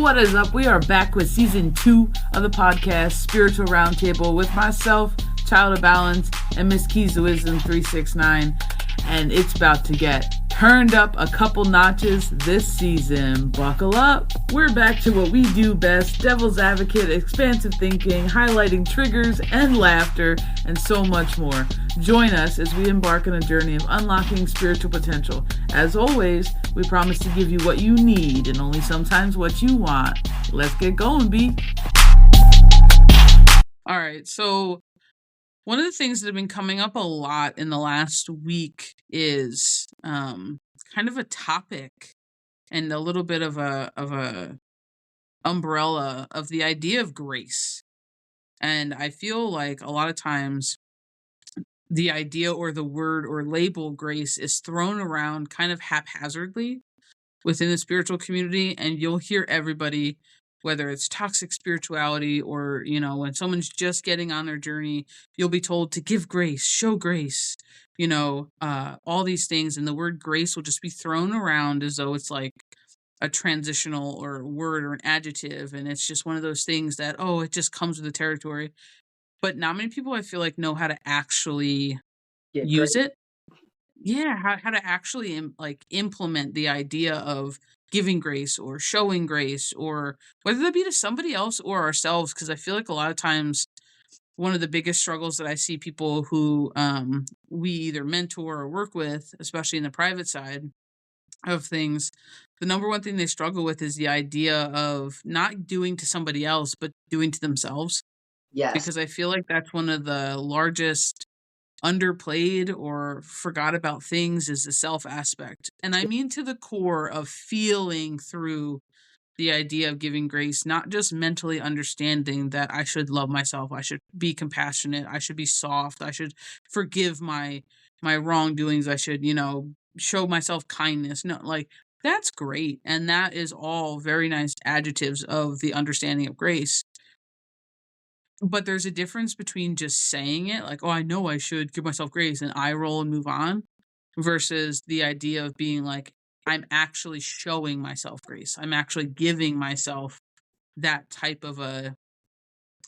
what is up? We are back with season 2 of the podcast, Spiritual Roundtable, with myself, Child of Balance, and Miss Keys of Wisdom 369. And it's about to get turned up a couple notches this season. Buckle up. We're back to what we do best: devil's advocate, expansive thinking, highlighting triggers and laughter, and so much more. Join us as we embark on a journey of unlocking spiritual potential. As always, we promise to give you what you need and only sometimes what you want. Let's get going, B. All right, so one of the things that have been coming up a lot in the last week is kind of a topic and a little bit of a umbrella of the idea of grace. And I feel like a lot of times the idea or the word or label grace is thrown around kind of haphazardly within the spiritual community, and you'll hear everybody, whether it's toxic spirituality or, when someone's just getting on their journey, you'll be told to give grace, show grace, all these things. And the word grace will just be thrown around as though it's like a transitional or a word or an adjective. And it's just one of those things that, it just comes with the territory. But not many people, I feel like, know how to actually use it. Yeah, how to actually implement the idea of giving grace or showing grace, or whether that be to somebody else or ourselves. Because I feel like a lot of times one of the biggest struggles that I see people who we either mentor or work with, especially in the private side of things, the number one thing they struggle with is the idea of not doing to somebody else, but doing to themselves. Yes. Because I feel like that's one of the largest underplayed or forgot about things is the self aspect. And I mean to the core of feeling through the idea of giving grace, not just mentally understanding that I should love myself, I should be compassionate, I should be soft, I should forgive my wrongdoings, I should, show myself kindness. No, like that's great. And that is all very nice adjectives of the understanding of grace. But there's a difference between just saying it, like, I know I should give myself grace, and eye roll and move on, versus the idea of being like, I'm actually showing myself grace. I'm actually giving myself that type of I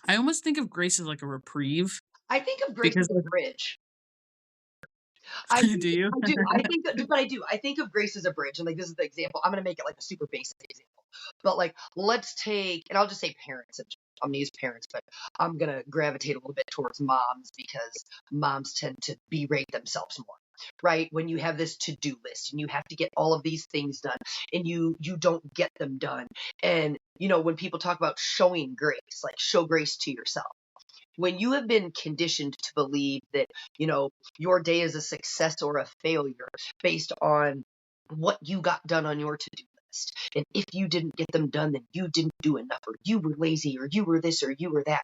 almost think of grace as like a reprieve. I think of grace as a bridge. Do you? I do. I think of grace as a bridge. And this is the example. I'm going to make it like a super basic example. But let's take, and I'll just say parents. I'm going to use parents, but I'm going to gravitate a little bit towards moms because moms tend to berate themselves more. Right? When you have this to-do list and you have to get all of these things done and you don't get them done. And, when people talk about showing grace, like show grace to yourself. When you have been conditioned to believe that, your day is a success or a failure based on what you got done on your to-do list. And if you didn't get them done, then you didn't do enough, or you were lazy, or you were this, or you were that.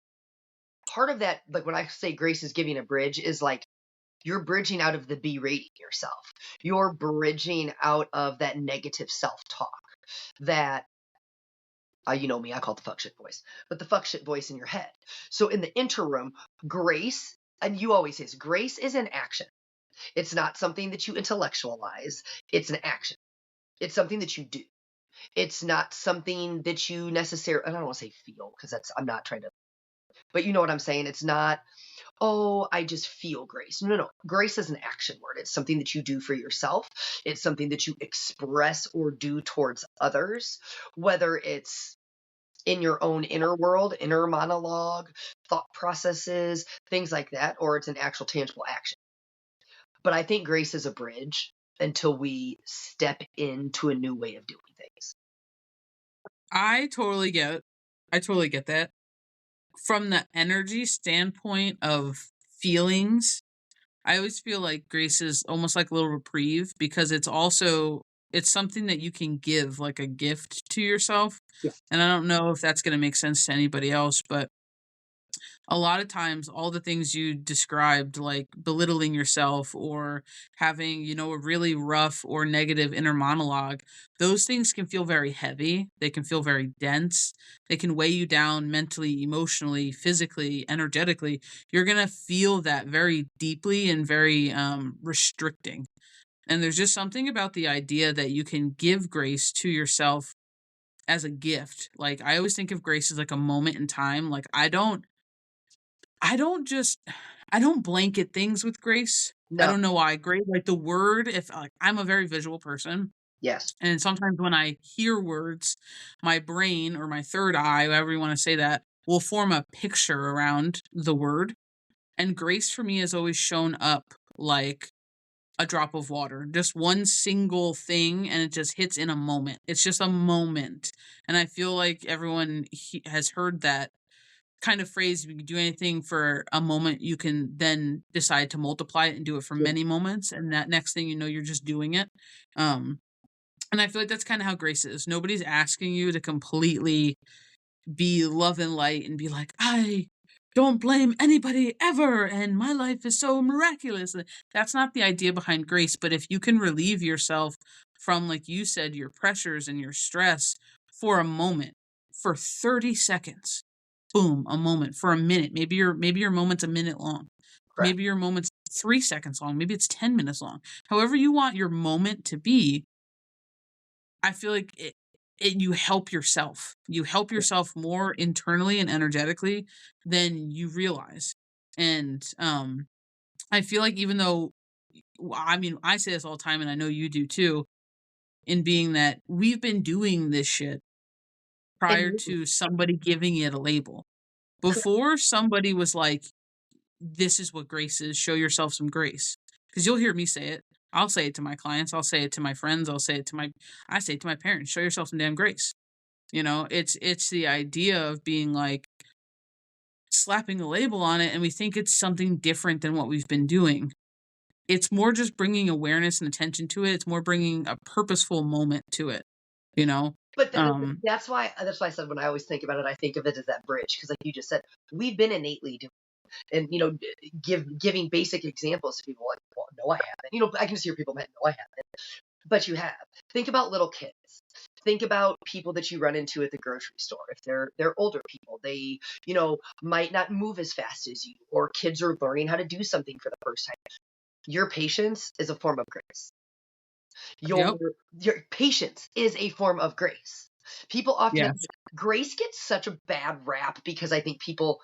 Part of that, like when I say grace is giving a bridge, is like you're bridging out of the berating yourself. You're bridging out of that negative self-talk that, you know me, I call it the fuck shit voice, but the fuck shit voice in your head. So in the interim, grace, and you always say this, grace is an action. It's not something that you intellectualize. It's an action. It's something that you do. It's not something that you necessarily, I don't want to say feel, because I'm not trying to, but you know what I'm saying? It's not, I just feel grace. No. Grace is an action word. It's something that you do for yourself. It's something that you express or do towards others, whether it's in your own inner world, inner monologue, thought processes, things like that, or it's an actual tangible action. But I think grace is a bridge until we step into a new way of doing things. I totally get that. From the energy standpoint of feelings, I always feel like grace is almost like a little reprieve, because it's something that you can give like a gift to yourself. Yeah. And I don't know if that's going to make sense to anybody else, but a lot of times all the things you described, like belittling yourself or having, a really rough or negative inner monologue, those things can feel very heavy. They can feel very dense. They can weigh you down mentally, emotionally, physically, energetically. You're going to feel that very deeply and very restricting. And there's just something about the idea that you can give grace to yourself as a gift. Like, I always think of grace as like a moment in time. Like, I don't I don't blanket things with grace. I No. don't know why. Great, like the word, if like I'm a very visual person, Yes. and sometimes when I hear words, my brain or my third eye, however you want to say that, will form a picture around the word. And grace for me has always shown up like a drop of water, just one single thing, and it just hits in a moment. It's just a moment. And I feel like everyone has heard that kind of phrase. If you can do anything for a moment, you can then decide to multiply it and do it for Yeah. many moments. And that next thing you know, you're just doing it. Um, and I feel like that's kind of how grace is. Nobody's asking you to completely be love and light and be like, I don't blame anybody ever, and my life is so miraculous. That's not the idea behind grace. But if you can relieve yourself from, like you said, your pressures and your stress for a moment, for 30 seconds, boom, a moment, for a minute. Maybe your moment's a minute long. Correct. Maybe your moment's 3 seconds long. Maybe it's 10 minutes long. However you want your moment to be, I feel like you help yourself. You help Yeah. yourself more internally and energetically than you realize. And, I feel like even though I mean, I say this all the time, and I know you do too, in being that we've been doing this shit And prior you, to somebody giving it a label. correct. Before somebody was like, "This is what grace is, show yourself some grace." Because 'Cause you'll hear me say it. I'll say it to my clients, I'll say it to my friends, I say it to my parents, "Show yourself some damn grace." You know, it's the idea of being like slapping a label on it, and we think it's something different than what we've been doing. It's more just bringing awareness and attention to it. It's more bringing a purposeful moment to it, you know? But Um, that's why I said when I always think about it, I think of it as that bridge because, like you just said, we've been innately doing, and giving basic examples to people like, well, no, I haven't. I can just hear people, no, I haven't. But you have. Think about little kids. Think about people that you run into at the grocery store. If they're older people, they might not move as fast as you, or kids are learning how to do something for the first time. Your patience is a form of grace. Your yep. your patience is a form of grace. People often Yes. grace gets such a bad rap because I think people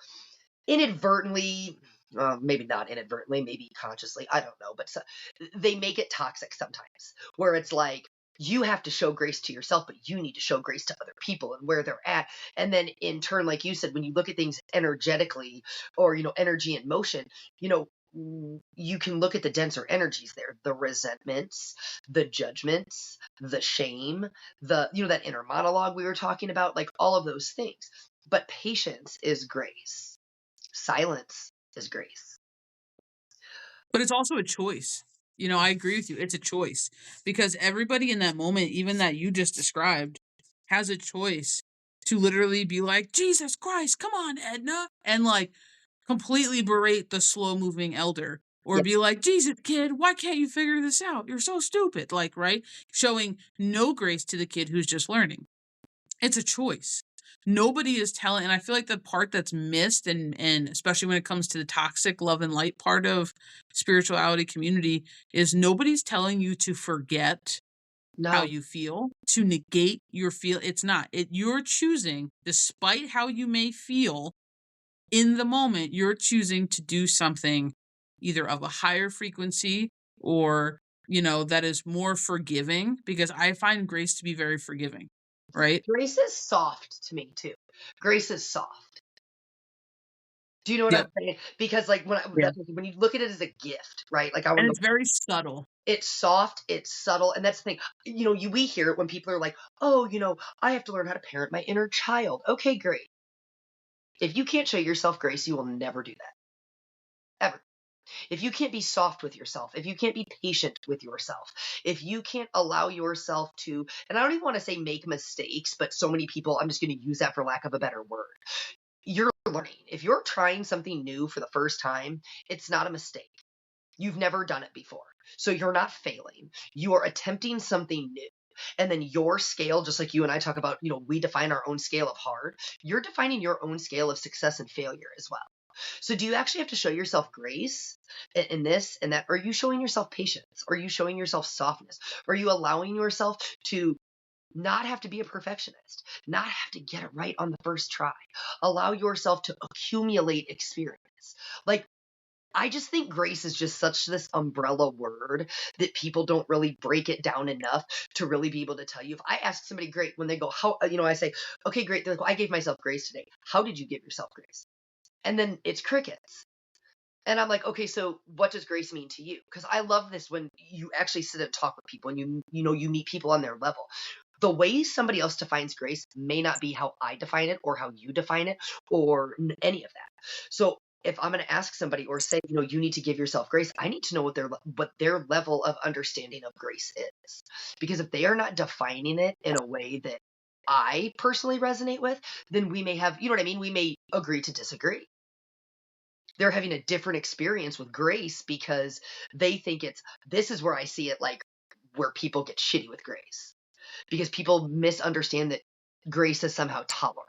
inadvertently, maybe not inadvertently, maybe consciously, I don't know, but they make it toxic sometimes, where it's like you have to show grace to yourself, but you need to show grace to other people and where they're at. And then in turn, like you said, when you look at things energetically, or energy in motion, you know, you can look at the denser energies there, the resentments, the judgments, the shame, that inner monologue we were talking about, like all of those things. But patience is grace. Silence is grace. But it's also a choice. You know, I agree with you. It's a choice because everybody in that moment, even that you just described, has a choice to literally be like, Jesus Christ, come on, Edna, and like completely berate the slow moving elder. Or Yeah. be like, Jesus, kid, why can't you figure this out? You're so stupid. Like, right? Showing no grace to the kid who's just learning. It's a choice. Nobody is telling, and I feel like the part that's missed, and especially when it comes to the toxic love and light part of spirituality community, is nobody's telling you to forget how No. you feel, to negate your feel. It's not. You're choosing, despite how you may feel in the moment, you're choosing to do something either of a higher frequency or, that is more forgiving, because I find grace to be very forgiving, right? Grace is soft to me too. Grace is soft. Do you know what I'm Yep. saying? Because like Yeah. when you look at it as a gift, right? Like I And want it's to. very subtle. It's soft, it's subtle, and that's the thing. We hear it when people are like, "Oh, I have to learn how to parent my inner child." Okay, great. If you can't show yourself grace, you will never do that. Ever. If you can't be soft with yourself, if you can't be patient with yourself, if you can't allow yourself to, and I don't even want to say make mistakes, but so many people, I'm just going to use that for lack of a better word. You're learning. If you're trying something new for the first time, it's not a mistake. You've never done it before. So you're not failing. You are attempting something new. And then your scale, just like you and I talk about, we define our own scale of hard. You're defining your own scale of success and failure as well. So do you actually have to show yourself grace in this and that? Are you showing yourself patience? Are you showing yourself softness? Are you allowing yourself to not have to be a perfectionist, not have to get it right on the first try. Allow yourself to accumulate experience. Like, I just think grace is just such this umbrella word that people don't really break it down enough to really be able to tell you. If I ask somebody, great, when they go, how, I say, okay, great. They're like, well, I gave myself grace today. How did you give yourself grace? And then it's crickets. And I'm like, okay, so what does grace mean to you? Because I love this when you actually sit and talk with people and you meet people on their level. The way somebody else defines grace may not be how I define it or how you define it or any of that. So if I'm going to ask somebody or say, you need to give yourself grace, I need to know what their level of understanding of grace is. Because if they are not defining it in a way that I personally resonate with, then we may have, you know what I mean? We may agree to disagree. They're having a different experience with grace because they think this is where I see it, like where people get shitty with grace because people misunderstand that grace is somehow tolerance.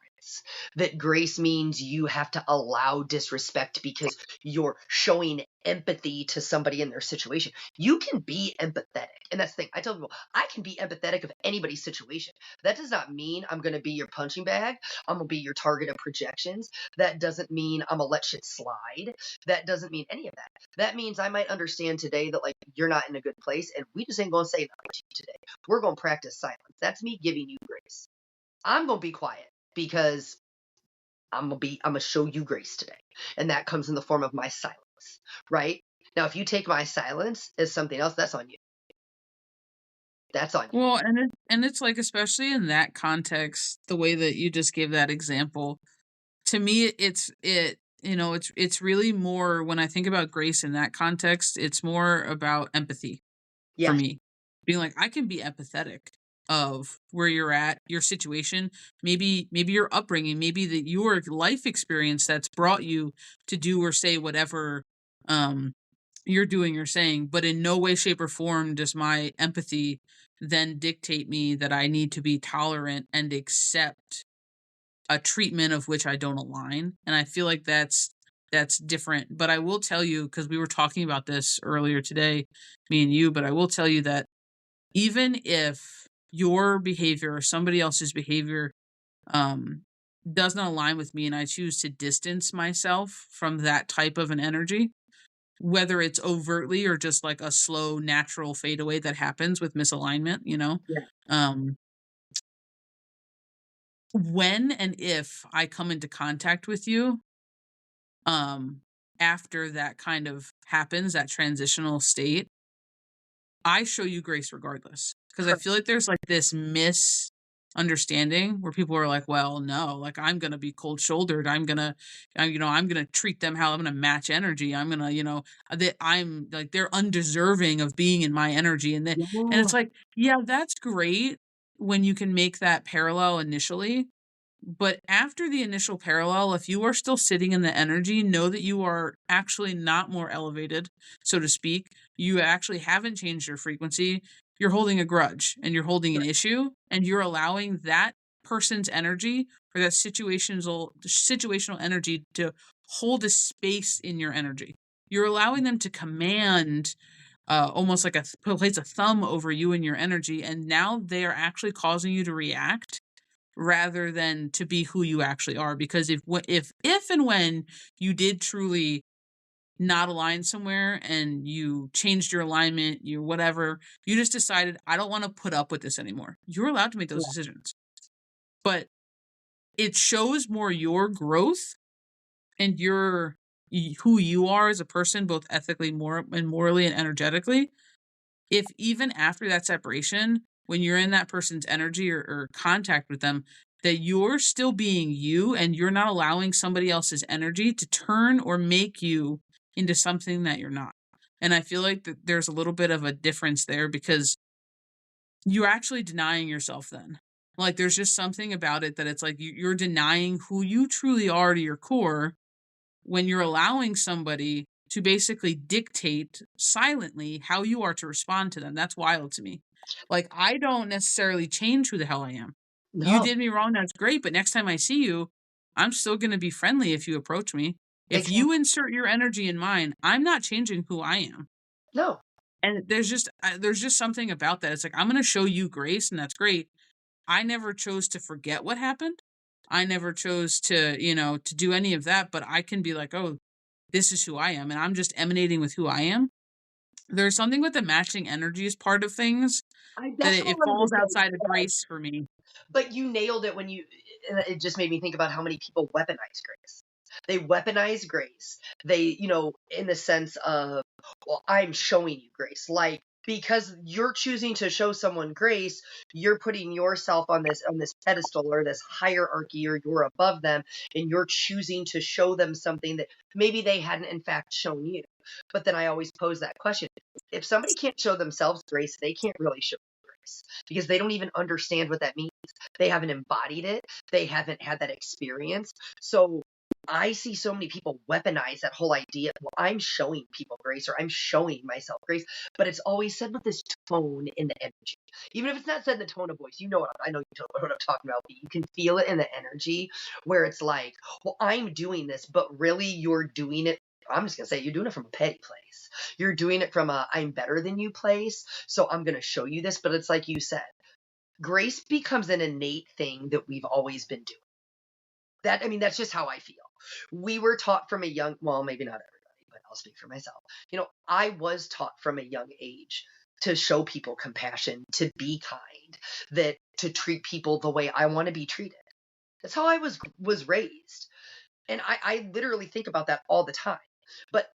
That grace means you have to allow disrespect because you're showing empathy to somebody in their situation. You can be empathetic. And that's the thing. I tell people, I can be empathetic of anybody's situation. That does not mean I'm going to be your punching bag. I'm going to be your target of projections. That doesn't mean I'm going to let shit slide. That doesn't mean any of that. That means I might understand today that, like, you're not in a good place and we just ain't going to say nothing to you today. We're going to practice silence. That's me giving you grace. I'm going to be quiet because I'm going to show you grace today. And that comes in the form of my silence, right? Now, if you take my silence as something else, that's on you. That's on you. Well, and it's like, especially in that context, the way that you just gave that example, to me, it's really more, when I think about grace in that context, it's more about empathy for Yes. me. Being like, I can be empathetic of where you're at, your situation, maybe your upbringing, maybe your life experience that's brought you to do or say whatever um you're doing or saying, but in no way, shape, or form does my empathy then dictate me that I need to be tolerant and accept a treatment of which I don't align. And I feel like that's different. But I will tell you, because we were talking about this earlier today, me and you, but I will tell you that even if your behavior or somebody else's behavior um, does not align with me and I choose to distance myself from that type of an energy, whether it's overtly or just like a slow, natural fade away that happens with misalignment. Yeah. Um, when and if I come into contact with you, um, after that kind of happens, that transitional state, I show you grace regardless. Because I feel like there's like this misunderstanding where people are like, well, no, like I'm gonna be cold shouldered. I'm gonna treat them how I'm gonna match energy. I'm gonna, that I'm like they're undeserving of being in my energy. And Yeah. it's like, yeah, that's great when you can make that parallel initially. But after the initial parallel, if you are still sitting in the energy, know that you are actually not more elevated, so to speak. You actually haven't changed your frequency. You're holding a grudge and you're holding an issue, and you're allowing that person's energy or that situational energy to hold a space in your energy. You're allowing them to command almost like place a thumb over you and your energy, and now they are actually causing you to react rather than to be who you actually are. Because if and when you did truly not align somewhere and you changed your alignment, you whatever, you just decided, I don't want to put up with this anymore. You're allowed to make those decisions. But it shows more your growth and who you are as a person, both ethically, morally, and energetically. If even after that separation, when you're in that person's energy or contact with them, that you're still being you and you're not allowing somebody else's energy to turn or make you into something that you're not. And I feel like that there's a little bit of a difference there because you're actually denying yourself then. Like there's just something about it that it's like you're denying who you truly are to your core when you're allowing somebody to basically dictate silently how you are to respond to them. That's wild to me. Like, I don't necessarily change who the hell I am. You No. did me wrong, that's great, but next time I see you, I'm still going to be friendly if you approach me. If Exactly. you insert your energy in mine, I'm not changing who I am. No. And there's just something about that. It's like, I'm going to show you grace, and that's great. I never chose to forget what happened. I never chose to, to do any of that, but I can be like, "Oh, this is who I am," and I'm just emanating with who I am. There's something with the matching energies part of things that That's it what I it wanted to falls say. outside of Yes. grace for me. But you nailed it when you, it just made me think about how many people weaponize grace. They weaponize grace. They, in the sense of, well, I'm showing you grace. Like, because you're choosing to show someone grace, you're putting yourself on this pedestal or this hierarchy, or you're above them, and you're choosing to show them something that maybe they hadn't in fact shown you. But then I always pose that question. If somebody can't show themselves grace, they can't really show grace, because they don't even understand what that means. They haven't embodied it. They haven't had that experience. So I see so many people weaponize that whole idea. Well, I'm showing people grace, or I'm showing myself grace, but it's always said with this tone in the energy. Even if it's not said in the tone of voice, you know what I know you know what I'm talking about. But you can feel it in the energy where it's like, well, I'm doing this, but really you're doing it. I'm just gonna say you're doing it from a petty place. You're doing it from a I'm better than you place. So I'm gonna show you this. But it's like you said, grace becomes an innate thing that we've always been doing. That, I mean, that's just how I feel. We were taught from a young, well, maybe not everybody, but I'll speak for myself. I was taught from a young age to show people compassion, to be kind, that to treat people the way I want to be treated. That's how I was raised. And I literally think about that all the time. But,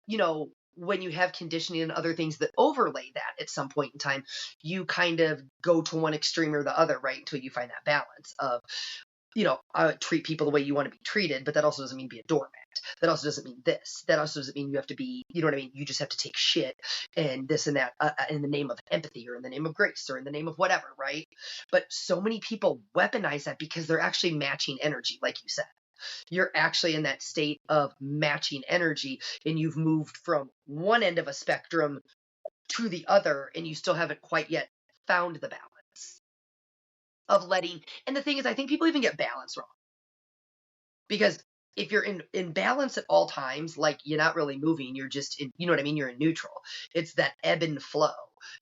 when you have conditioning and other things that overlay that at some point in time, you kind of go to one extreme or the other, right? Until you find that balance of, treat people the way you want to be treated, but that also doesn't mean be a doormat. That also doesn't mean this. That also doesn't mean you have to be, you know what I mean? You just have to take shit and this and that in the name of empathy, or in the name of grace, or in the name of whatever, right? But so many people weaponize that because they're actually matching energy, like you said. You're actually in that state of matching energy, and you've moved from one end of a spectrum to the other, and you still haven't quite yet found the balance of letting. And the thing is, I think people even get balance wrong, because if you're in balance at all times, like you're not really moving, you're just in, you know what I mean? You're in neutral. It's that ebb and flow,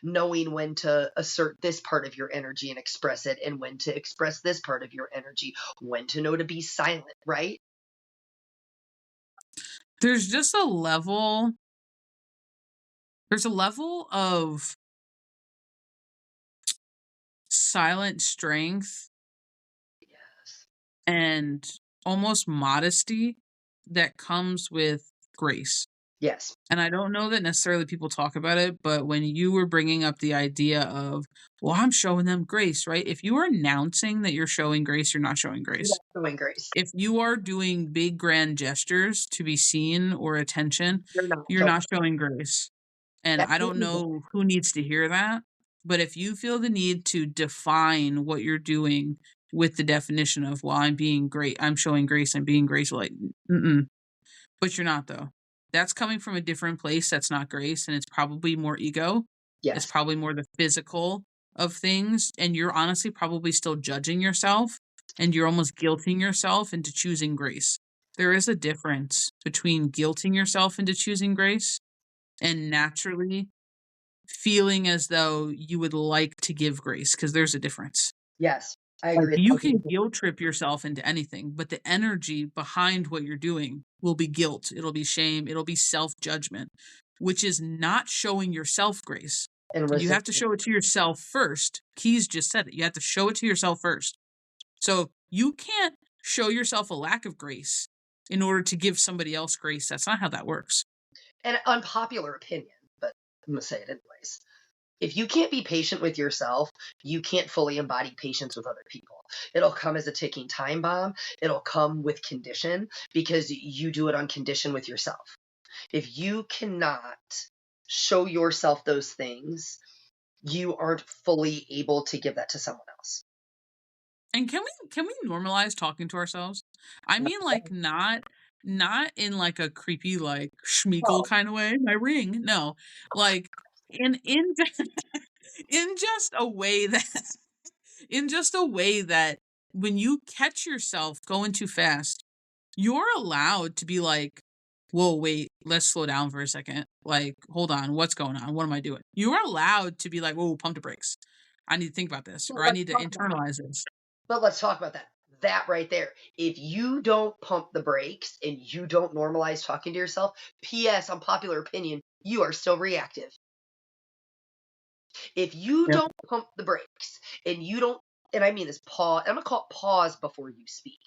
knowing when to assert this part of your energy and express it, and when to express this part of your energy, when to know to be silent, right? There's just there's a level of silent strength Yes. and almost modesty that comes with grace. Yes. And I don't know that necessarily people talk about it, but when you were bringing up the idea of, well, I'm showing them grace, right? If you are announcing that you're showing grace, you're not showing You're grace. not showing grace. If you are doing big grand gestures to be seen or attention, You're not you're showing. not showing grace. And That's I what don't you want. know who needs to hear that, but if you feel the need to define what you're doing with the definition of, well, I'm being great, I'm showing grace, I'm being graceful, like, mm-mm. But you're not, though. That's coming from a different place that's not grace, and it's probably more ego. It's Yes. probably more the physical of things, and you're honestly probably still judging yourself, and you're almost guilting yourself into choosing grace. There is a difference between guilting yourself into choosing grace and naturally feeling as though you would like to give grace, because there's a difference. Yes. I Like, agree you can 1,000%. guilt trip yourself into anything, but the energy behind what you're doing will be guilt, it'll be shame, it'll be self-judgment, which is not showing yourself grace. And You have to resistance. show it to yourself first. Keys just said it. You have to show it to yourself first. So, you can't show yourself a lack of grace in order to give somebody else grace. That's not how that works. And unpopular opinion, but I'm gonna say it anyways. If you can't be patient with yourself, you can't fully embody patience with other people. It'll come as a ticking time bomb. It'll come with condition, because you do it on condition with yourself. If you cannot show yourself those things, you aren't fully able to give that to someone else. And can we normalize talking to ourselves? I mean, like, not in, like, a creepy, like, Schmeagol Oh, kinda way, "My ring." No. Like, in in just a way that in just a way that when you catch yourself going too fast, you're allowed to be like, "Whoa, wait, let's slow down for a second. Like, hold on, what's going on? What am I doing?" You're allowed to be like, "Whoa, pump the brakes. I need to think about this, so or I let's need to talk about internalize this." But let's talk about that. That right there. If you don't pump the brakes and you don't normalize talking to yourself, P.S. unpopular opinion, you are still reactive. If you Yep. don't pump the brakes and you don't, and I mean this, pause, I'm going to call it pause before you speak.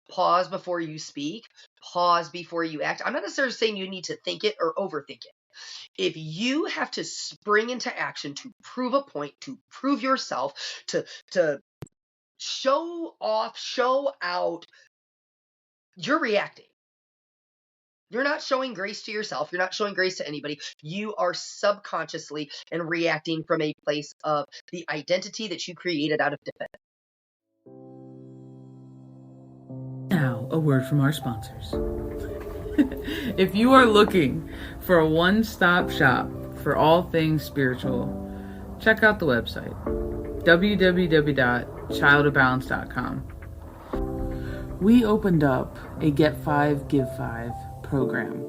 Pause before you speak. Pause before you act. I'm not necessarily saying you need to think it or overthink it. If you have to spring into action to prove a point, to prove yourself, to show off, show out, you're reacting. You're not showing grace to yourself. You're not showing grace to anybody. You are subconsciously and reacting from a place of the identity that you created out of defense. Now, a word from our sponsors. If you are looking for a one-stop shop for all things spiritual, check out the website, www.childofbalance.com. We opened up a Get 5, Give 5 program,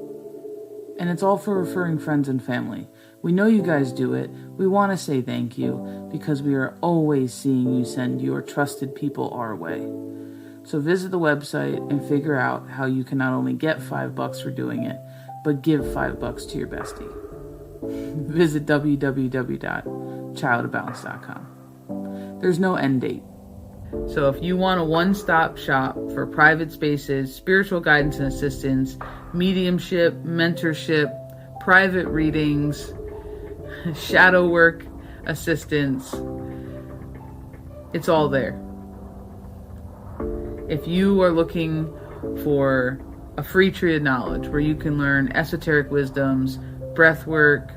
and it's all for referring friends and family. We know you guys do it. We want to say thank you because we are always seeing you send your trusted people our way. So visit the website and figure out how you can not only get $5 for doing it, but give $5 to your bestie. Visit www.childofbalance.com. There's no end date. So if you want a one-stop shop for private spaces, spiritual guidance and assistance, mediumship, mentorship, private readings, shadow work assistance, it's all there. If you are looking for a free tree of knowledge where you can learn esoteric wisdoms, breath work,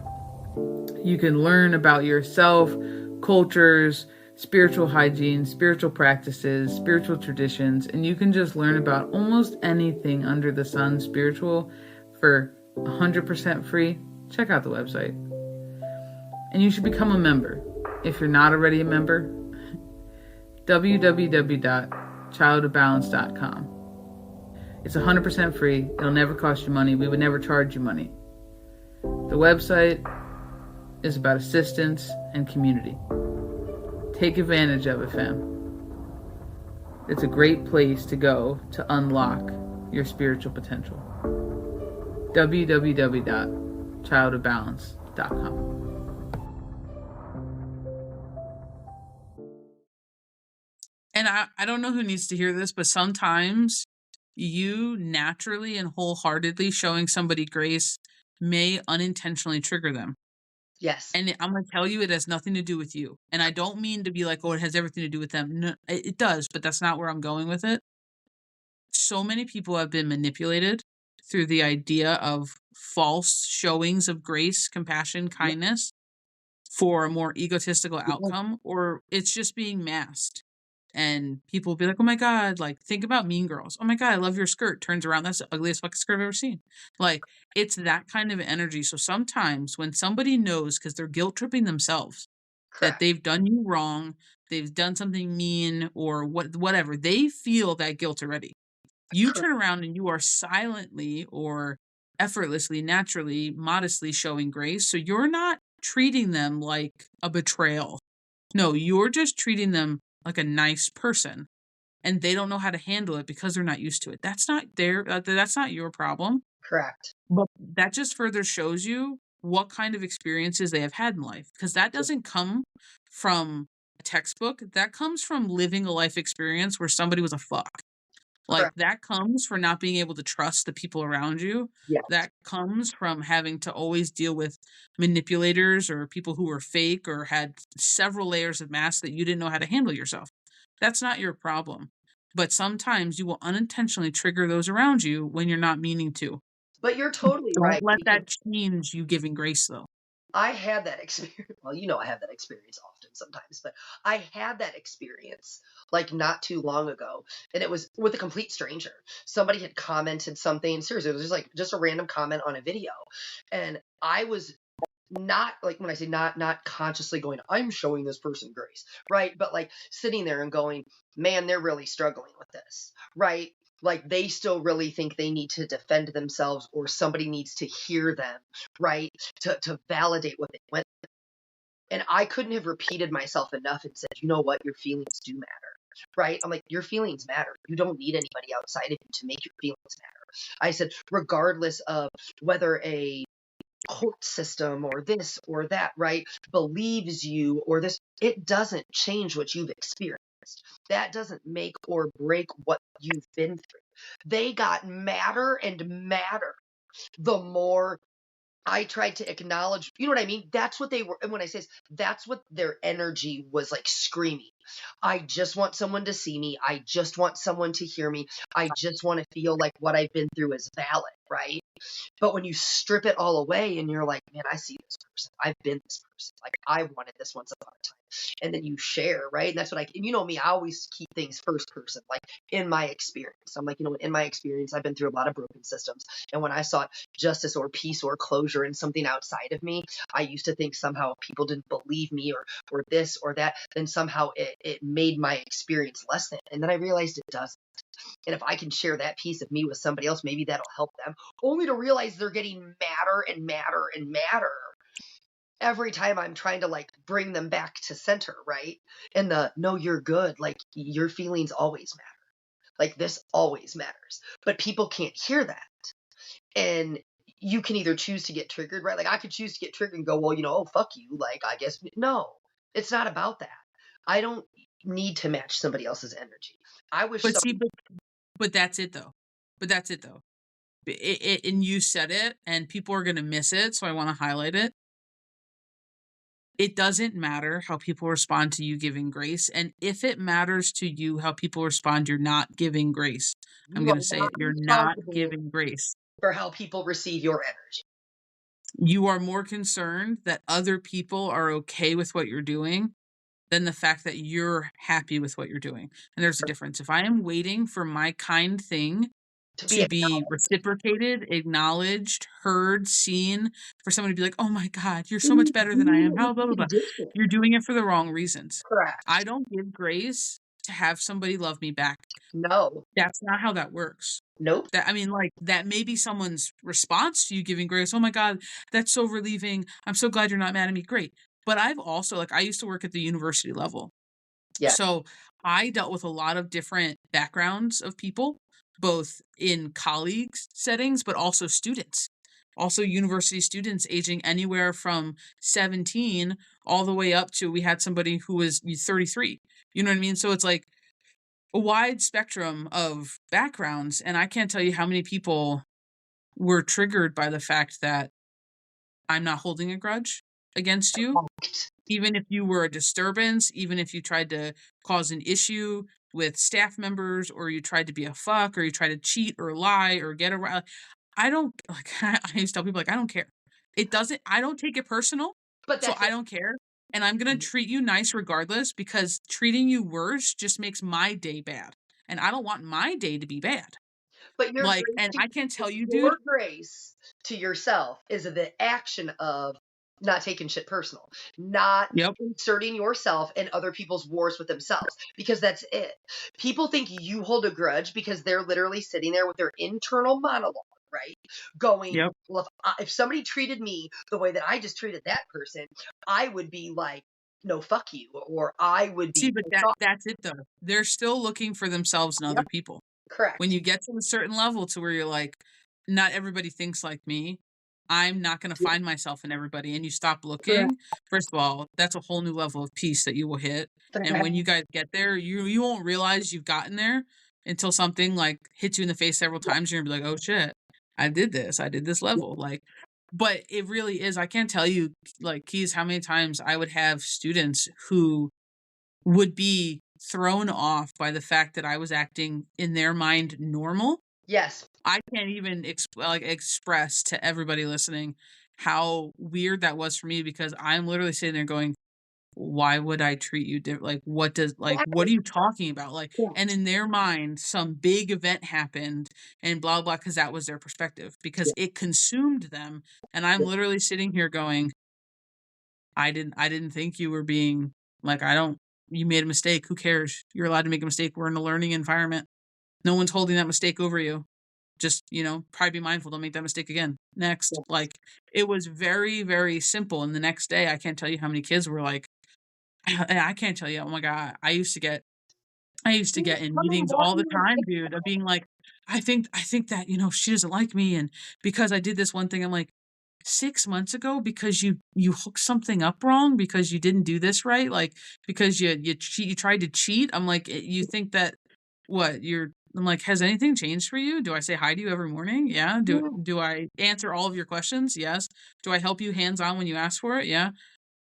you can learn about yourself, cultures, spiritual hygiene, spiritual practices, spiritual traditions, and you can just learn about almost anything under the sun spiritual for 100% free, check out the website. And you should become a member. If you're not already a member, www.childofbalance.com. It's 100% free. It'll never cost you money. We would never charge you money. The website is about assistance and community. Take advantage of it, fam. It's a great place to go to unlock your spiritual potential. www.childofbalance.com. And I don't know who needs to hear this, but sometimes you naturally and wholeheartedly showing somebody grace may unintentionally trigger them. Yes. And I'm going to tell you, it has nothing to do with you. And I don't mean to be like, oh, it has everything to do with them. No, it does, but that's not where I'm going with it. So many people have been manipulated through the idea of false showings of grace, compassion, kindness for a more egotistical outcome, or it's just being masked. And people will be like, oh my God, like, think about Mean Girls. Oh my God, I love your skirt. Turns around, that's the ugliest fucking skirt I've ever seen. Like, it's that kind of energy. So sometimes when somebody knows, because they're guilt tripping themselves, that Correct. they've done you wrong, they've done something mean or whatever, they feel that guilt already. You turn around and you are silently or effortlessly, naturally, modestly showing grace. So you're not treating them like a betrayal. No, you're just treating them like a nice person, and they don't know how to handle it because they're not used to it. That's not that's not your problem. Correct. But that just further shows you what kind of experiences they have had in life, because that doesn't come from a textbook. That comes from living a life experience where somebody was a fuck. Like, Correct. that comes from not being able to trust the people around you. Yes. That comes from having to always deal with manipulators or people who were fake or had several layers of masks that you didn't know how to handle yourself. That's not your problem. But sometimes you will unintentionally trigger those around you when you're not meaning to. But you're totally Don't right, let because that change you giving grace, though. I had that experience. Well, I have that experience often sometimes, but I had that experience like not too long ago. And it was with a complete stranger. Somebody had commented something. Seriously, it was just a random comment on a video. And I was not, like, when I say not consciously going, I'm showing this person grace, right? But like sitting there and going, man, they're really struggling with this, right? Like, they still really think they need to defend themselves, or somebody needs to hear them, right? To validate what they went through. And I couldn't have repeated myself enough and said, you know what, your feelings do matter. right? I'm like, your feelings matter. You don't need anybody outside of you to make your feelings matter. I said, regardless of whether a court system or this or that, right, believes you or this, it doesn't change what you've experienced. That doesn't make or break what you've been through. They got madder and madder the more I tried to acknowledge, you know what I mean? That's what they were. And when I say this, that's what their energy was like screaming. I just want someone to see me. I just want someone to hear me. I just want to feel like what I've been through is valid, right? But when you strip it all away and you're like, man, I see this person. I've been this person. Like I wanted this once upon a time. And then you share, right? And that's what and you know me, I always keep things first person, like in my experience. I'm like, in my experience, I've been through a lot of broken systems. And when I sought justice or peace or closure in something outside of me, I used to think somehow if people didn't believe me or this or that, then somehow it made my experience less than. And then I realized it doesn't. And if I can share that piece of me with somebody else, maybe that'll help them, only to realize they're getting madder and madder and madder every time I'm trying to like bring them back to center, right? And no, you're good. Like your feelings always matter. Like this always matters. But people can't hear that. And you can either choose to get triggered, right? Like I could choose to get triggered and go, well, oh, fuck you. Like, I guess, no, it's not about that. I don't need to match somebody else's energy. I wish But some, see, but that's it though. But that's it though. And you said it, and people are going to miss it. So I want to highlight it. It doesn't matter how people respond to you giving grace. And if it matters to you how people respond, you're not giving grace. I'm you going are to say not it. You're not responsible giving grace. for how people receive your energy. You are more concerned that other people are okay with what you're doing than the fact that you're happy with what you're doing. And there's a difference. If I am waiting for my kind thing To be to be acknowledged. reciprocated, acknowledged, heard, seen, for someone to be like, "Oh my God, you're so much better than I am." How blah blah blah. Condition. You're doing it for the wrong reasons. I Correct. don't give grace to have somebody love me back. No. That's not how that works. Nope. That I mean, like that may be someone's response to you giving grace. Oh my God, that's so relieving. I'm so glad you're not mad at me. Great. But I've also I used to work at the university level. Yeah. So I dealt with a lot of different backgrounds of people, both in colleagues settings, but also students. Also university students aging anywhere from 17 all the way up to we had somebody who was 33. You know what I mean? So it's like a wide spectrum of backgrounds. And I can't tell you how many people were triggered by the fact that I'm not holding a grudge against you. Even if you were a disturbance, even if you tried to cause an issue with staff members, or you tried to be a fuck, or you tried to cheat or lie or get around, I don't like. I used to tell people I don't care. It doesn't. I don't take it personal, But so that's I it. don't care, and I'm gonna treat you nice regardless because treating you worse just makes my day bad, and I don't want my day to be bad. But And I can't tell you, dude. your grace to yourself is the action of not taking shit personal, not Yep. inserting yourself in other people's wars with themselves, because that's it. People think you hold a grudge because they're literally sitting there with their internal monologue, right? Going, Yep. well, if somebody treated me the way that I just treated that person, I would be like, no, fuck you, or I would See, be but pissed off. that's it though. They're still looking for themselves in Yep, other people. When correct. you get to a certain level to where you're like, not everybody thinks like me, I'm not going to Yep, find myself in everybody, and you stop correct. looking, first of all, that's a whole new level of peace that you will hit. And when you guys get there, you won't realize you've gotten there until something like hits you in the face several times. You're gonna be like, oh shit, I did this. I did this level. Like, but it really is. I can't tell you, like, Keys, how many times I would have students who would be thrown off by the fact that I was acting in their mind normal. Yes. I can't even express to everybody listening how weird that was for me because I'm literally sitting there going, why would I treat you different? Like, what are you talking about? Like, and in their mind, some big event happened and blah, blah, because that was their perspective because it consumed them. And I'm literally sitting here going, I didn't think you were being like, you made a mistake. Who cares? You're allowed to make a mistake. We're in a learning environment. No one's holding that mistake over you. Just, probably be mindful. Don't make that mistake again. Next. Like, it was very, very simple. And the next day, I can't tell you how many kids were like, and I can't tell you, oh my God, I used to get I used to get in meetings all the time, dude, of being like, I think that, she doesn't like me, and because I did this one thing, I'm like, 6 months ago, because you hooked something up wrong, because you didn't do this right, like, because you tried to cheat. I'm like, you think that what, I'm like, "Has anything changed for you? Do I say hi to you every morning? Yeah. Do I answer all of your questions? Yes. Do I help you hands-on when you ask for it? Yeah.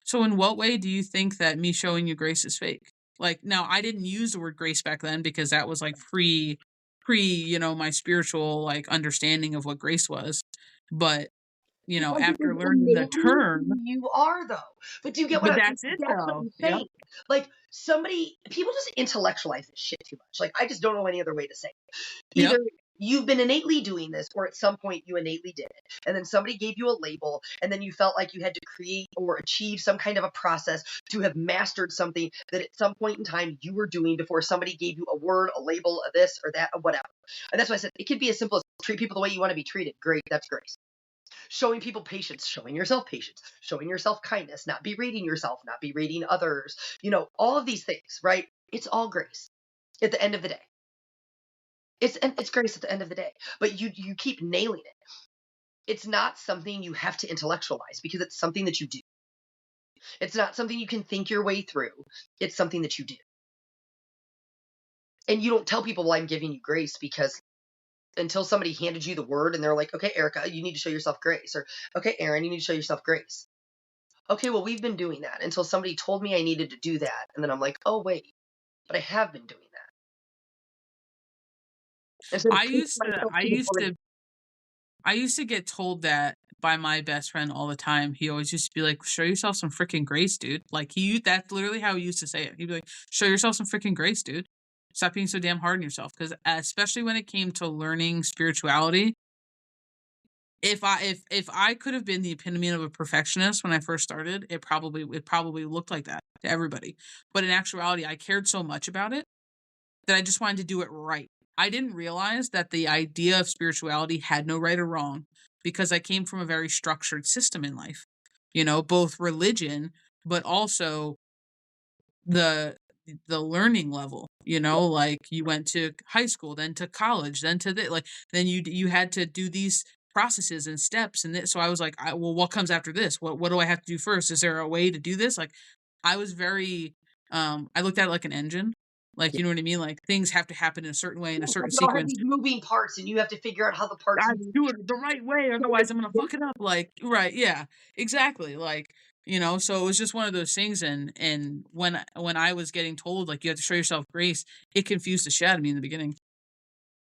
So in what way do you think that me showing you grace is fake?" Like, now I didn't use the word grace back then because that was like my spiritual like understanding of what grace was. But, Because it after is learning the innately term, who you are, though. But do you get what but that's it that's what though. I'm Yep. saying. Like people just intellectualize this shit too much. Like I just don't know any other way to say it. Either Yep. you've been innately doing this, or at some point you innately did it, and then somebody gave you a label, and then you felt like you had to create or achieve some kind of a process to have mastered something that at some point in time you were doing before somebody gave you a word, a label, a this or that, or whatever. And that's why I said it could be as simple as treat people the way you want to be treated. Great, that's grace. Showing people patience, showing yourself kindness, not berating yourself, not berating others, all of these things, right? It's all grace at the end of the day. It's grace at the end of the day. But you keep nailing it. It's not something you have to intellectualize because it's something that you do. It's not something you can think your way through. It's something that you do. And you don't tell people, well, I'm giving you grace, because until somebody handed you the word and they're like, okay, Erica, you need to show yourself grace. Or, okay, Aaron, you need to show yourself grace. Okay, well, we've been doing that until somebody told me I needed to do that. And then I'm like, oh, wait, but I have been doing that. Instead of I pushing used to myself I to the used brink. to I used to get told that by my best friend all the time. He always used to be like, "Show yourself some freaking grace, dude." Like, that's literally how he used to say it. He'd be like, "Show yourself some freaking grace, dude. Stop being so damn hard on yourself." Because especially when it came to learning spirituality, if I could have been the epitome of a perfectionist when I first started, it probably looked like that to everybody. But in actuality, I cared so much about it that I just wanted to do it right. I didn't realize that the idea of spirituality had no right or wrong, because I came from a very structured system in life. Both religion, but also the the learning level, like you went to high school, then to college, then to like then you had to do these processes and steps, and so I was like, well, what comes after this? What do I have to do first? Is there a way to do this? Like, I was very I looked at it like an engine. Like, you know what I mean? Like, things have to happen in a certain way, in a certain You all have sequence. these moving parts, and you have to figure out how the parts I move. do it the right way, otherwise I'm gonna fuck it up. Like, right, yeah, exactly. Like, so it was just one of those things. And when I was getting told like you have to show yourself grace, it confused the shit out of me in the beginning.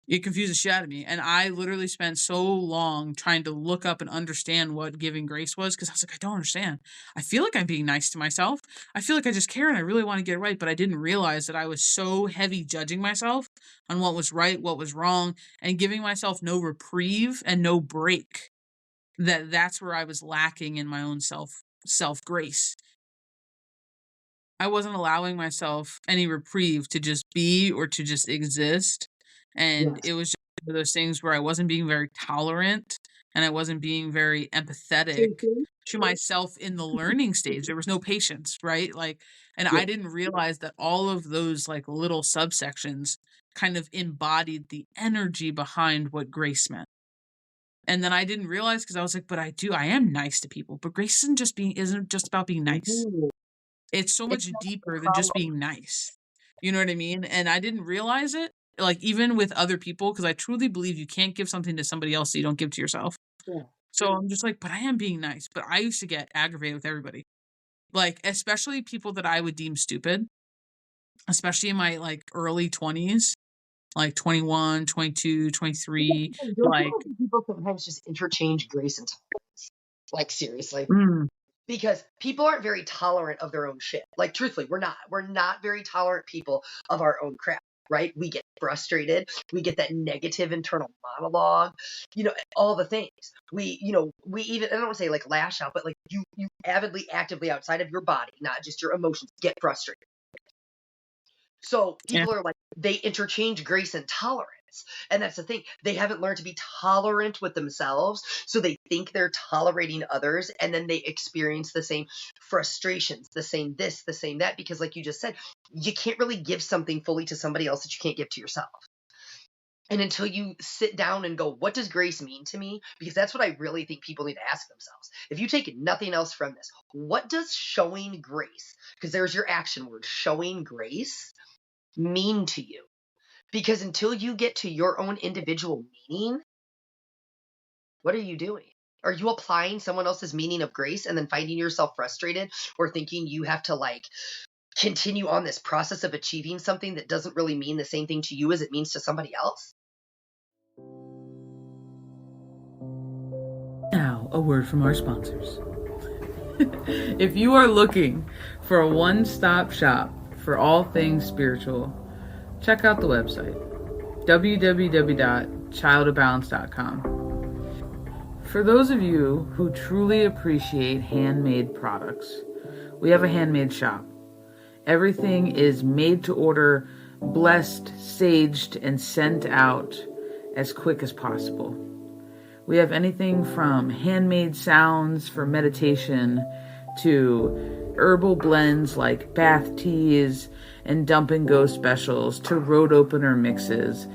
It confused the shit out of me, and I literally spent so long trying to look up and understand what giving grace was, because I was like, I don't understand. I feel like I'm being nice to myself. I feel like I just care and I really want to get it right, but I didn't realize that I was so heavy judging myself on what was right, what was wrong, and giving myself no reprieve and no break. That's where I was lacking in my own self grace. I wasn't allowing myself any reprieve to just be or to just exist. And Yes. it was just one of those things where I wasn't being very tolerant and I wasn't being very empathetic to myself in the learning stage. There was no patience, right? Like, and Yeah. I didn't realize that all of those like little subsections kind of embodied the energy behind what grace meant. And then I didn't realize, because I was like, but I am nice to people. But grace isn't just about being nice. Mhm. It's so It's much not the deeper than just follow. being nice. You know what I mean? And I didn't realize it, like, even with other people, because I truly believe you can't give something to somebody else that you don't give to yourself. Yeah. So I'm just like, but I am being nice. But I used to get aggravated with everybody, like, especially people that I would deem stupid, especially in my like early 20s, like 21, 22, Don't 23. you Like, think people sometimes just interchange grace and tolerance? Like seriously. mm, Because people aren't very tolerant of their own shit. Like truthfully, we're not. We're not very tolerant people of our own crap, right? We get frustrated. We get that negative internal monologue, all the things. We even, I don't want to say like lash out, but like you avidly, actively outside of your body, not just your emotions, get frustrated. So yeah. people are like, they interchange grace and tolerance. tolerance. And that's the thing. They haven't learned to be tolerant with themselves. So they think they're tolerating others, and then they experience the same frustrations, the same this, the same that, because like you just said, you can't really give something fully to somebody else that you can't give to yourself. And until you sit down and go, what does grace mean to me? Because that's what I really think people need to ask themselves. If you take nothing else from this, what does showing grace, because there's your action word, showing grace, mean to you? Because until you get to your own individual meaning, what are you doing? Are you applying someone else's meaning of grace and then finding yourself frustrated or thinking you have to like continue on this process of achieving something that doesn't really mean the same thing to you as it means to somebody else? Now, a word from our sponsors. If you are looking for a one-stop shop for all things spiritual, check out the website, www.childofbalance.com. For those of you who truly appreciate handmade products, we have a handmade shop. Everything is made to order, blessed, saged, and sent out as quick as possible. We have anything from handmade sounds for meditation to herbal blends like bath teas and dump and go specials to road opener mixes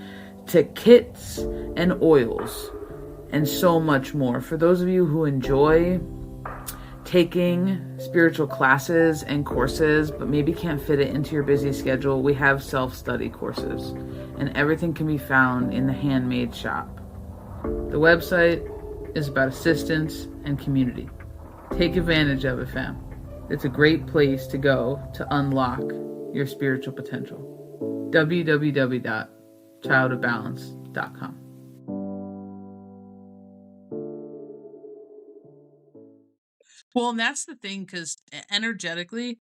to kits and oils and so much more. For those of you who enjoy taking spiritual classes and courses but maybe can't fit it into your busy schedule, we have self-study courses, and everything can be found in the handmade shop. The website is about assistance and community. Take advantage of it, fam. It's a great place to go to unlock your spiritual potential. www.childofbalance.com. Well, and that's the thing, because energetically,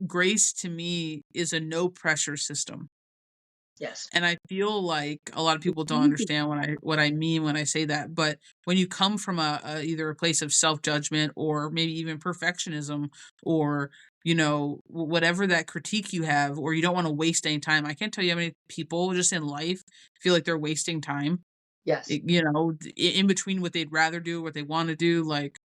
grace to me is a no pressure system. Yes. And I feel like a lot of people don't understand what I mean when I say that. But when you come from either a place of self-judgment or maybe even perfectionism, or whatever that critique you have, or you don't want to waste any time. I can't tell you how many people just in life feel like they're wasting time. Yes. In between what they'd rather do, what they want to do, like,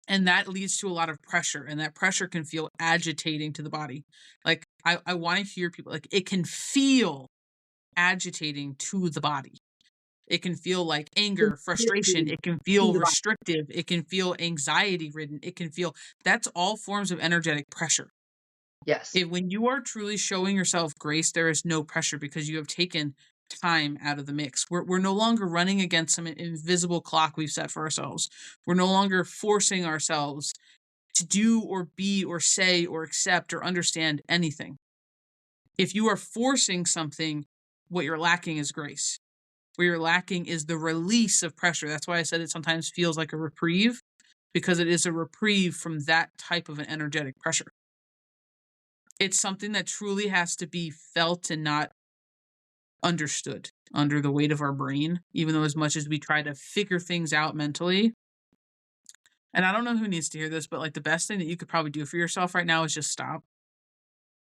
and that leads to a lot of pressure, and that pressure can feel agitating to the body. Like I want to hear people, like, it can feel agitating to the body. It can feel like anger, frustration. It can feel restrictive. It can feel anxiety ridden. It can feel, that's all forms of energetic pressure. Yes. When you are truly showing yourself grace, there is no pressure because you have taken time out of the mix. We're no longer running against some invisible clock we've set for ourselves. We're no longer forcing ourselves to do or be or say or accept or understand anything. If you are forcing something, what you're lacking is grace. What you're lacking is the release of pressure. That's why I said it sometimes feels like a reprieve, because it is a reprieve from that type of an energetic pressure. It's something that truly has to be felt and not understood under the weight of our brain, even though as much as we try to figure things out mentally. And I don't know who needs to hear this, but like the best thing that you could probably do for yourself right now is just stop.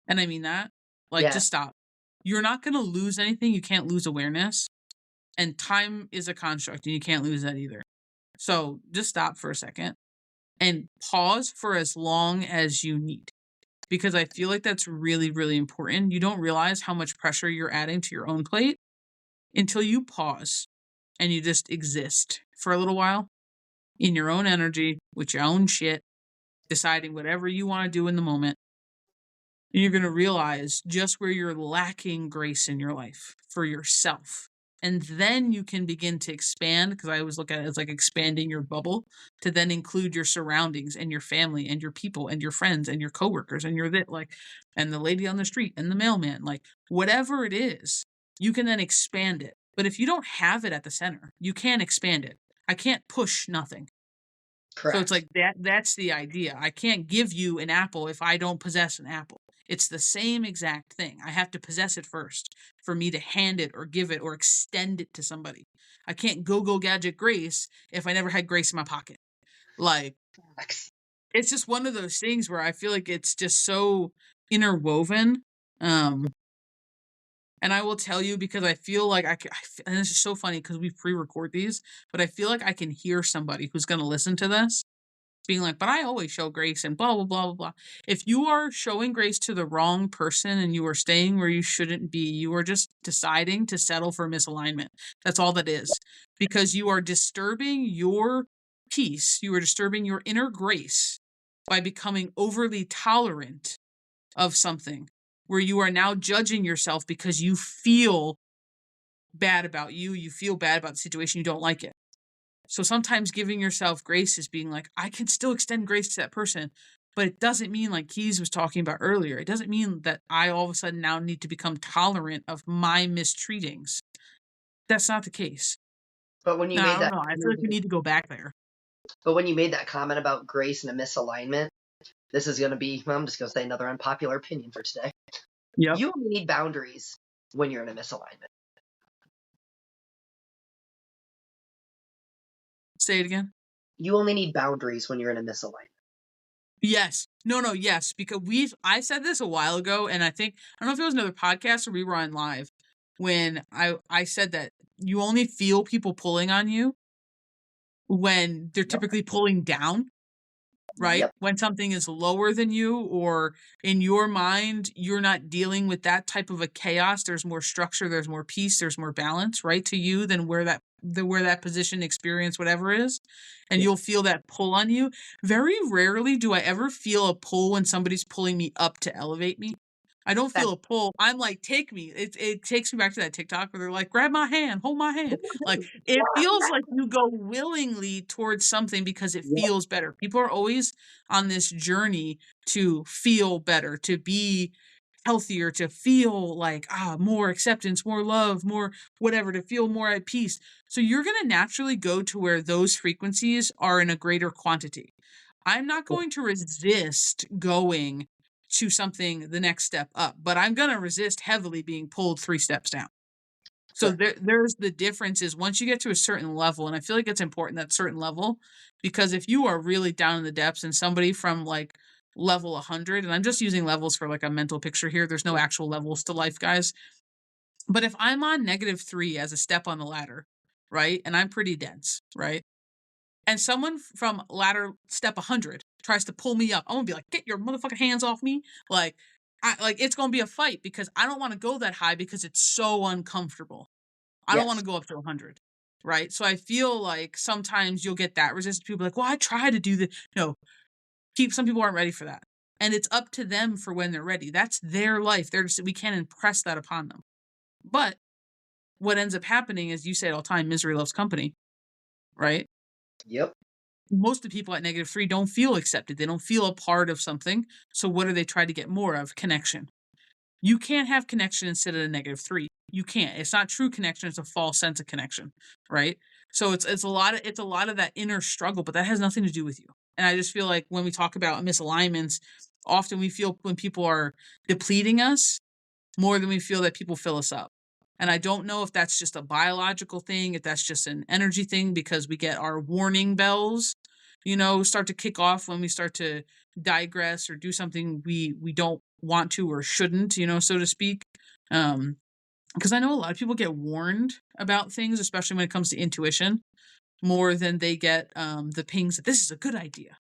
And I mean that. Like, Yeah. just stop. You're not going to lose anything. You can't lose awareness. And time is a construct, and you can't lose that either. So just stop for a second and pause for as long as you need, because I feel like that's really, really important. You don't realize how much pressure you're adding to your own plate until you pause and you just exist for a little while in your own energy with your own shit, deciding whatever you want to do in the moment. And you're going to realize just where you're lacking grace in your life for yourself. And then you can begin to expand, because I always look at it as like expanding your bubble to then include your surroundings and your family and your people and your friends and your coworkers and and the lady on the street and the mailman, like whatever it is, you can then expand it. But if you don't have it at the center, you can't expand it. I can't push nothing. So it's Correct. like that's the idea. I can't give you an apple if I don't possess an apple. It's the same exact thing. I have to possess it first for me to hand it or give it or extend it to somebody. I can't go gadget grace if I never had grace in my pocket. Like, it's just one of those things where I feel like it's just so interwoven. And I will tell you because I feel like and this is so funny because we pre-record these, but I feel like I can hear somebody who's going to listen to this being like, but I always show grace and blah, blah, blah, blah, blah. If you are showing grace to the wrong person and you are staying where you shouldn't be, you are just deciding to settle for misalignment. That's all that is. Because you are disturbing your peace, you are disturbing your inner grace by becoming overly tolerant of something where you are now judging yourself because you feel bad about you feel bad about the situation, you don't like it. So sometimes giving yourself grace is being like, I can still extend grace to that person, but it doesn't mean, like Keys was talking about earlier, it doesn't mean that I all of a sudden now need to become tolerant of my mistreatings. That's not the case. But when you No, I made don't that know. I feel like we need to go back there. but when you made that comment about grace and a misalignment, this is going to be, well, I'm just going to say another unpopular opinion for today. Yep. You only need boundaries when you're in a misalignment. Say it again. You only need boundaries when you're in a misalignment. Yes. No, yes. Because I said this a while ago, and I don't know if it was another podcast or we were on live when I said that you only feel people pulling on you when they're Yep. typically pulling down, right? Yep. When something is lower than you, or in your mind, you're not dealing with that type of a chaos. There's more structure, there's more peace, there's more balance, right, to you than where that position, experience, whatever is. And Yep. you'll feel that pull on you. Very rarely do I ever feel a pull when somebody's pulling me up to elevate me. I don't feel a pull. I'm like, take me. It takes me back to that TikTok where they're like, grab my hand, hold my hand. Like, it feels like you go willingly towards something because it Yep. feels better. People are always on this journey to feel better, to be healthier, to feel like more acceptance, more love, more whatever, to feel more at peace. So you're going to naturally go to where those frequencies are in a greater quantity. I'm not going to resist going to something the next step up, but I'm going to resist heavily being pulled 3 steps down. So there's the difference is once you get to a certain level, and I feel like it's important that certain level, because if you are really down in the depths and somebody from like level 100, and I'm just using levels for like a mental picture here, there's no actual levels to life, guys. But if I'm on -3 as a step on the ladder, right, and I'm pretty dense, right, and someone from ladder step 100 tries to pull me up, I'm gonna be like, get your motherfucking hands off me. Like it's gonna be a fight because I don't want to go that high because it's so uncomfortable. I don't want Yes. to go up to 100. Right. So I feel like sometimes you'll get that resistance. People like, well, I try to do the no, some people aren't ready for that. And it's up to them for when they're ready. That's their life. We can't impress that upon them. But what ends up happening is you say it all the time, misery loves company. Right. Yep. Most of the people at -3 don't feel accepted. They don't feel a part of something. So what do they try to get more of? Connection. You can't have connection and sit at a -3. You can't. It's not true connection. It's a false sense of connection, right? So it's a lot of that inner struggle, but that has nothing to do with you. And I just feel like when we talk about misalignments, often we feel when people are depleting us more than we feel that people fill us up. And I don't know if that's just a biological thing, if that's just an energy thing, because we get our warning bells, start to kick off when we start to digress or do something we don't want to or shouldn't, so to speak. Because I know a lot of people get warned about things, especially when it comes to intuition, more than they get the pings that this is a good idea.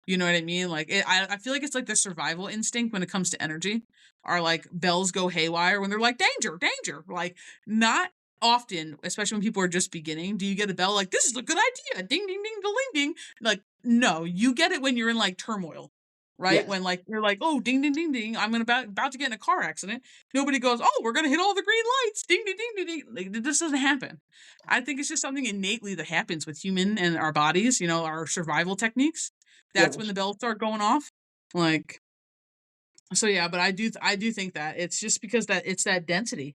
You know what I mean? Like, I feel like it's like the survival instinct when it comes to energy. Are like bells go haywire when they're like danger, danger. Like not often, especially when people are just beginning, do you get a bell like this is a good idea, ding ding ding, ding ding. Like no, you get it when you're in like turmoil, right? Yes. When like you're like oh ding ding ding ding, I'm about to get in a car accident. Nobody goes oh we're gonna hit all the green lights, ding ding ding ding ding. Like this doesn't happen. I think it's just something innately that happens with human and our bodies. Our survival techniques. That's when Yes. the bells start going off. Like, so yeah, but I do think that it's just because that it's that density.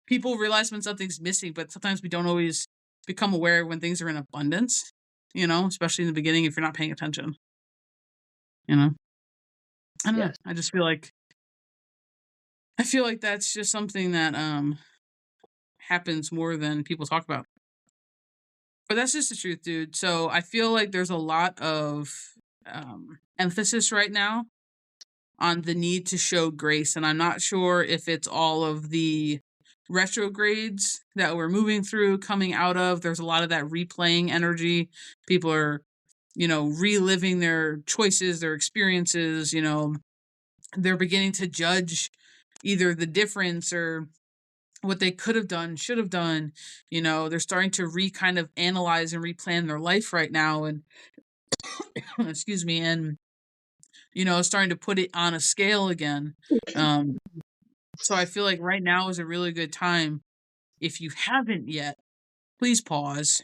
People realize when something's missing, but sometimes we don't always become aware when things are in abundance, especially in the beginning if you're not paying attention. You know? I don't know. Yes. I feel like that's just something that happens more than people talk about. But that's just the truth, dude. So I feel like there's a lot of emphasis right now on the need to show grace. And I'm not sure if it's all of the retrogrades that we're moving through, coming out of. There's a lot of that replaying energy. People are, reliving their choices, their experiences, they're beginning to judge either the difference or what they could have done, should have done. They're starting to kind of analyze and replan their life right now. And excuse me, and starting to put it on a scale again. So I feel like right now is a really good time. If you haven't yet, please pause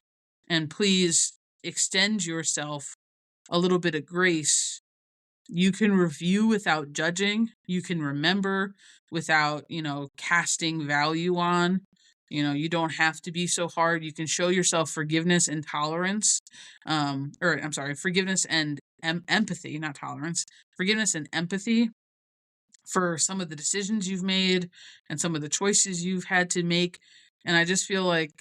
and please extend yourself a little bit of grace. You can review without judging. You can remember without, casting value on. You don't have to be so hard. You can show yourself forgiveness and tolerance. Forgiveness and empathy, not tolerance. Forgiveness and empathy for some of the decisions you've made and some of the choices you've had to make. And I just feel like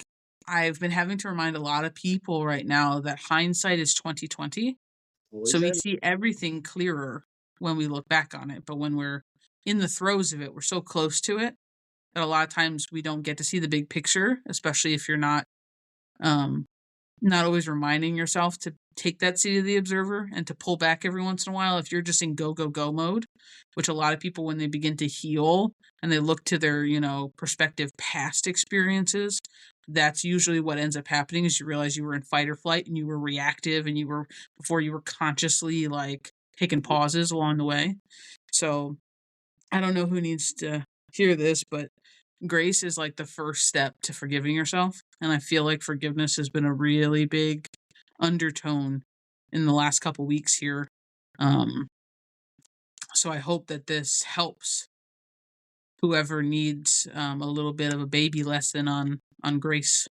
I've been having to remind a lot of people right now that hindsight is 20/20. So we see everything clearer when we look back on it. But when we're in the throes of it, we're so close to it that a lot of times we don't get to see the big picture, especially if you're not always reminding yourself to take that seat of the observer and to pull back every once in a while. If you're just in go, go, go mode, which a lot of people, when they begin to heal and they look to their, prospective past experiences, that's usually what ends up happening is you realize you were in fight or flight and you were reactive and before you were consciously taking pauses along the way. So I don't know who needs to hear this, but grace is the first step to forgiving yourself. And I feel like forgiveness has been a really big undertone in the last couple weeks here. So I hope that this helps whoever needs a little bit of a baby lesson on grace.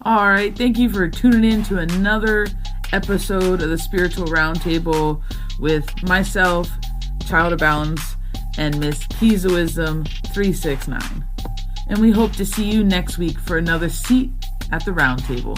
All right. Thank you for tuning in to another episode of the Spiritual Roundtable with myself, Child of Balance, and Miss Keys of Wisdom 369. And we hope to see you next week for another seat at the roundtable.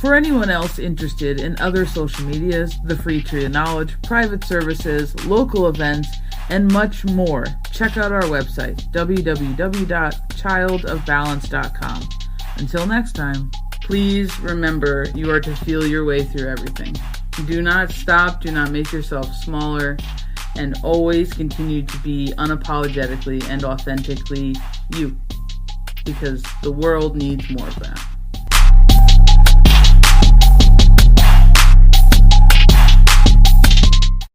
For anyone else interested in other social medias, the Free Tree of Knowledge, private services, local events, and much more, check out our website, www.childofbalance.com. Until next time, please remember you are to feel your way through everything. Do not stop, do not make yourself smaller, and always continue to be unapologetically and authentically you, because the world needs more of that.